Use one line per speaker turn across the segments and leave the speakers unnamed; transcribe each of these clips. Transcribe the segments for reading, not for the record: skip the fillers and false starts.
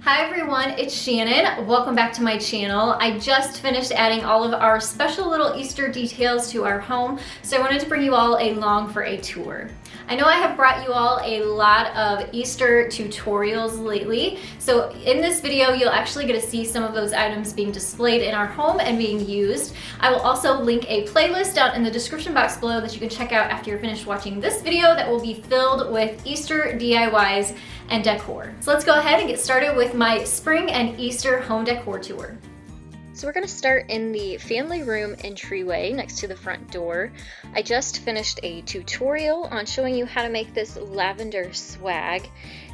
Hi everyone, it's Shannon. Welcome back to my channel. I just finished adding all of our special little Easter details to our home, so I wanted to bring you all along for a tour. I know I have brought you all a lot of Easter tutorials lately, so in this video you'll actually get to see some of those items being displayed in our home and being used. I will also link a playlist down in the description box below that you can check out after you're finished watching this video that will be filled with Easter DIYs and decor. So let's go ahead and get started with my spring and Easter home decor tour. So we're going to start in the family room entryway next to the front door. I just finished a tutorial on showing you how to make this lavender swag,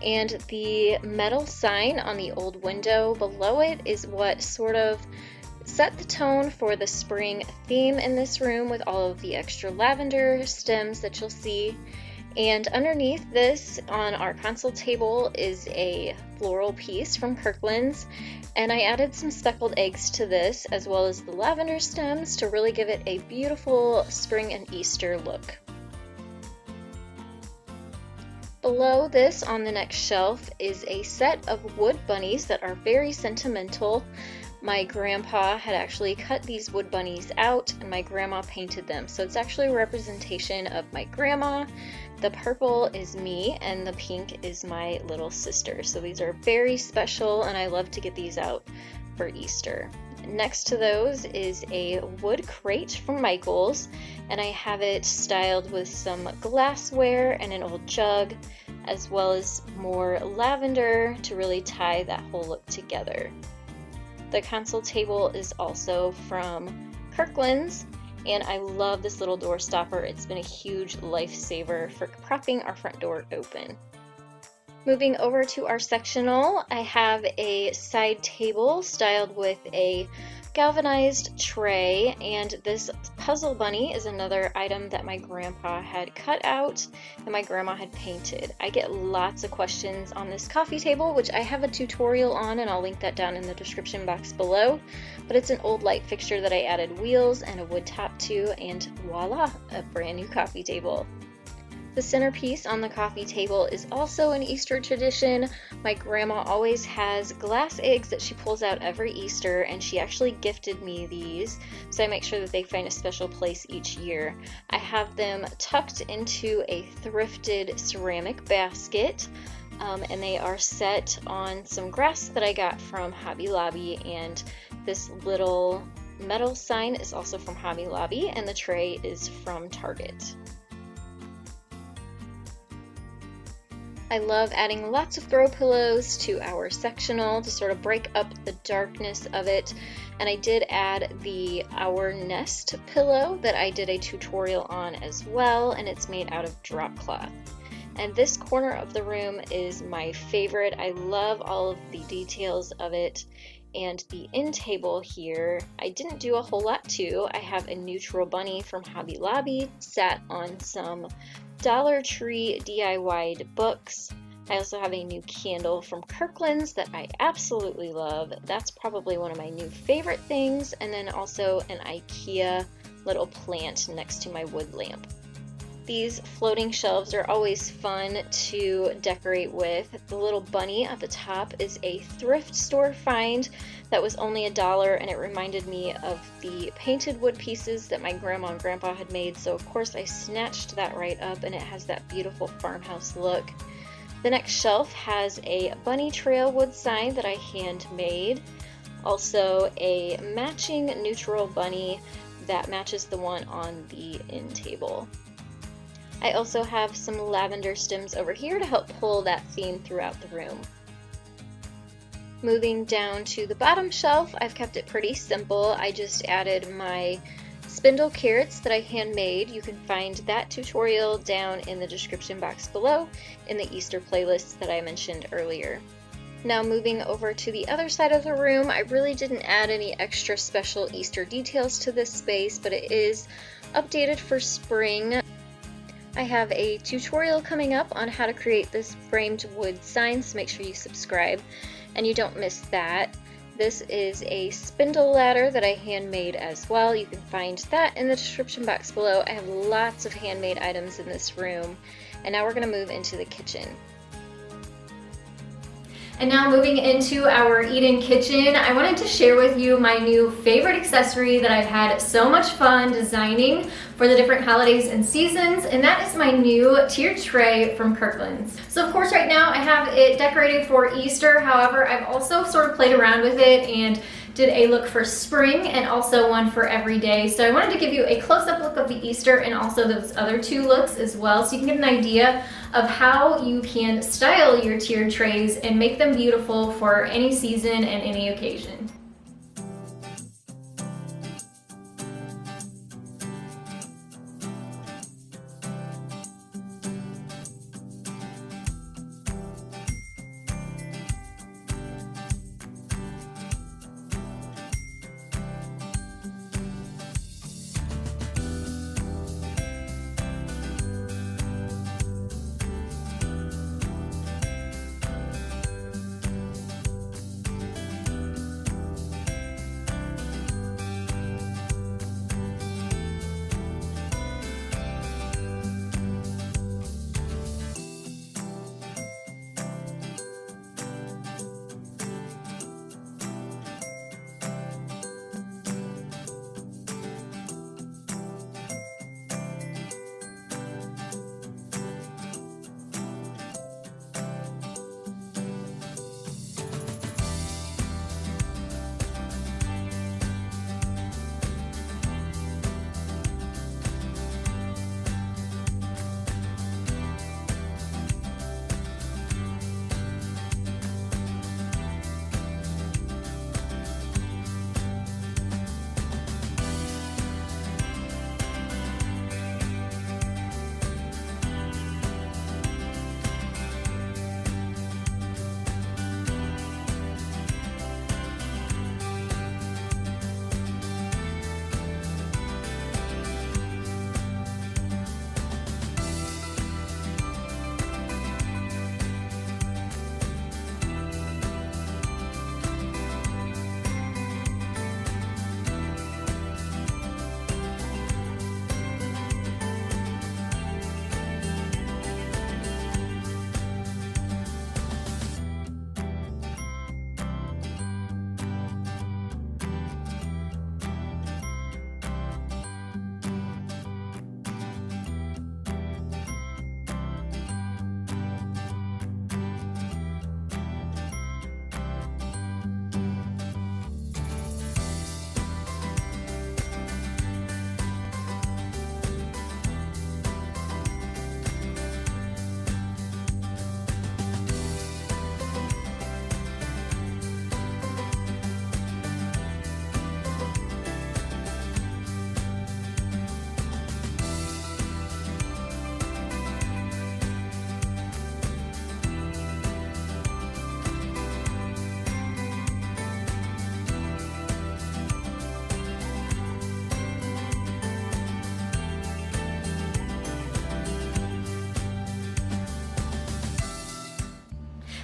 and the metal sign on the old window below it is what sort of set the tone for the spring theme in this room with all of the extra lavender stems that you'll see. And underneath this on our console table is a floral piece from Kirkland's, and I added some speckled eggs to this as well as the lavender stems to really give it a beautiful spring and Easter look. Below this on the next shelf is a set of wood bunnies that are very sentimental. My grandpa had actually cut these wood bunnies out and my grandma painted them. So it's actually a representation of my grandma. The purple is me and the pink is my little sister. So these are very special and I love to get these out for Easter. Next to those is a wood crate from Michael's, and I have it styled with some glassware and an old jug, as well as more lavender to really tie that whole look together. The console table is also from Kirkland's, and I love this little door stopper. It's been a huge lifesaver for propping our front door open. Moving over to our sectional, I have a side table styled with a galvanized tray, and this puzzle bunny is another item that my grandpa had cut out and my grandma had painted. I get lots of questions on this coffee table, which I have a tutorial on and I'll link that down in the description box below, but it's an old light fixture that I added wheels and a wood top to, and voila, a brand new coffee table. The centerpiece on the coffee table is also an Easter tradition. My grandma always has glass eggs that she pulls out every Easter, and she actually gifted me these, so I make sure that they find a special place each year. I have them tucked into a thrifted ceramic basket, and they are set on some grass that I got from Hobby Lobby, and this little metal sign is also from Hobby Lobby, and the tray is from Target. I love adding lots of throw pillows to our sectional to sort of break up the darkness of it, and I did add the Our Nest pillow that I did a tutorial on as well, and it's made out of drop cloth. And this corner of the room is my favorite. I love all of the details of it. And the end table here, I didn't do a whole lot to. I have a neutral bunny from Hobby Lobby sat on some Dollar Tree DIY'd books. I also have a new candle from Kirkland's that I absolutely love. That's probably one of my new favorite things. And then also an IKEA little plant next to my wood lamp. These floating shelves are always fun to decorate with. The little bunny at the top is a thrift store find that was only $1, and it reminded me of the painted wood pieces that my grandma and grandpa had made, so of course I snatched that right up, and it has that beautiful farmhouse look. The next shelf has a bunny trail wood sign that I handmade, also a matching neutral bunny that matches the one on the end table. I also have some lavender stems over here to help pull that theme throughout the room. Moving down to the bottom shelf, I've kept it pretty simple. I just added my spindle carrots that I handmade. You can find that tutorial down in the description box below in the Easter playlist that I mentioned earlier. Now moving over to the other side of the room, I really didn't add any extra special Easter details to this space, but it is updated for spring. I have a tutorial coming up on how to create this framed wood sign, so make sure you subscribe and you don't miss that. This is a spindle ladder that I handmade as well. You can find that in the description box below. I have lots of handmade items in this room. And now we're going to move into the kitchen.
And now moving into our eat-in kitchen, I wanted to share with you my new favorite accessory that I've had so much fun designing for the different holidays and seasons, and that is my new tiered tray from Kirkland. So of course right now I have it decorated for Easter, however I've also sort of played around with it and did a look for spring and also one for every day. So I wanted to give you a close-up look of the Easter and also those other two looks as well, so you can get an idea of how you can style your tiered trays and make them beautiful for any season and any occasion.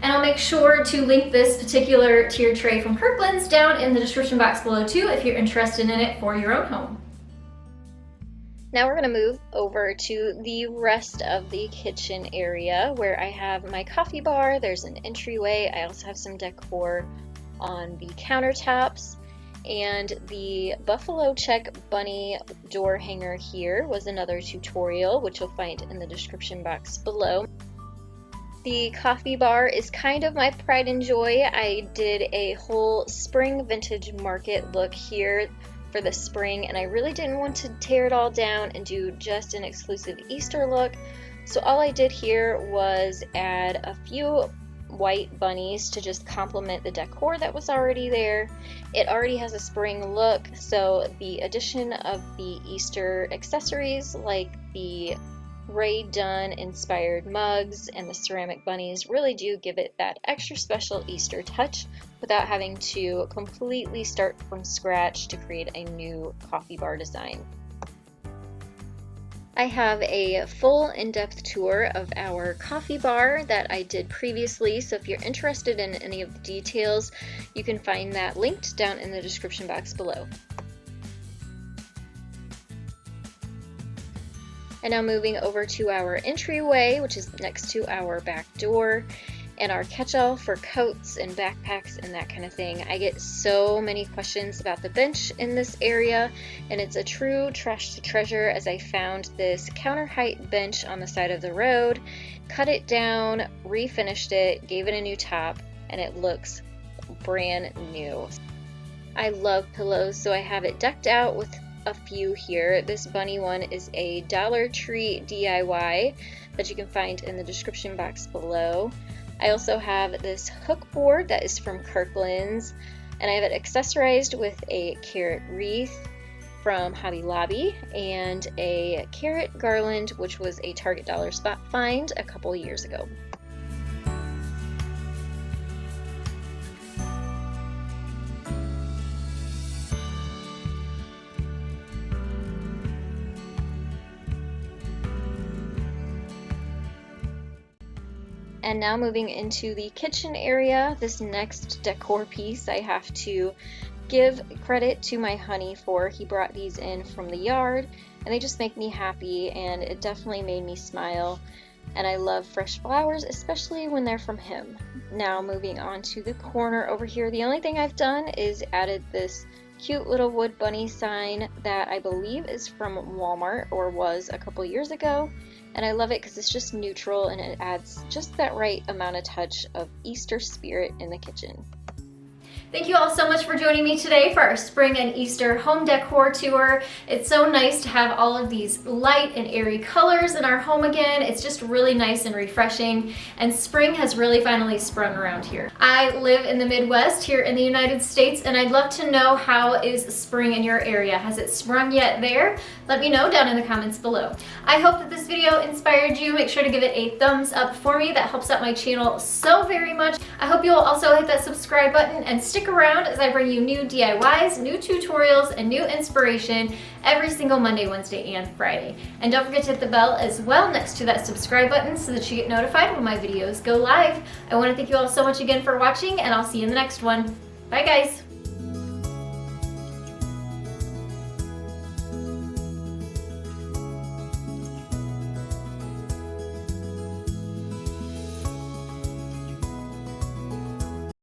And I'll make sure to link this particular tiered tray from Kirkland's down in the description box below too if you're interested in it for your own home.
Now we're going to move over to the rest of the kitchen area where I have my coffee bar. There's an entryway. I also have some decor on the countertops. And the buffalo check bunny door hanger here was another tutorial, which you'll find in the description box below. The coffee bar is kind of my pride and joy. I did a whole spring vintage market look here for the spring, and I really didn't want to tear it all down and do just an exclusive Easter look. So all I did here was add a few white bunnies to just complement the decor that was already there. It already has a spring look, so the addition of the Easter accessories like the Ray Dunn inspired mugs and the ceramic bunnies really do give it that extra special Easter touch without having to completely start from scratch to create a new coffee bar design. I have a full in-depth tour of our coffee bar that I did previously, so if you're interested in any of the details, you can find that linked down in the description box below. And now moving over to our entryway, which is next to our back door. and our catch-all for coats and backpacks and that kind of thing. I get so many questions about the bench in this area, and it's a true trash to treasure, as I found this counter height bench on the side of the road, cut it down, refinished it, gave it a new top, and it looks brand new. I love pillows, so I have it decked out with a few here. This bunny one is a Dollar Tree DIY that you can find in the description box below. I also have this hook board that is from Kirkland's, and I have it accessorized with a carrot wreath from Hobby Lobby and a carrot garland, which was a Target dollar spot find a couple years ago. And now moving into the kitchen area, this next decor piece I have to give credit to my honey for. He brought these in from the yard, and they just make me happy, and it definitely made me smile. And I love fresh flowers, especially when they're from him. Now moving on to the corner over here, the only thing I've done is added this cute little wood bunny sign that I believe is from Walmart, or was a couple years ago. And I love it because it's just neutral and it adds just that right amount of touch of Easter spirit in the kitchen.
Thank you all so much for joining me today for our spring and Easter home decor tour. It's so nice to have all of these light and airy colors in our home again. It's just really nice and refreshing, and spring has really finally sprung around here. I live in the Midwest here in the United States, and I'd love to know, how is spring in your area? Has it sprung yet there? Let me know down in the comments below. I hope that this video inspired you. Make sure to give it a thumbs up for me. That helps out my channel so very much. I hope you'll also hit that subscribe button and stick around as I bring you new DIYs, new tutorials, and new inspiration every single Monday, Wednesday, and Friday. And don't forget to hit the bell as well next to that subscribe button so that you get notified when my videos go live. I want to thank you all so much again for watching, and I'll see you in the next one. Bye guys!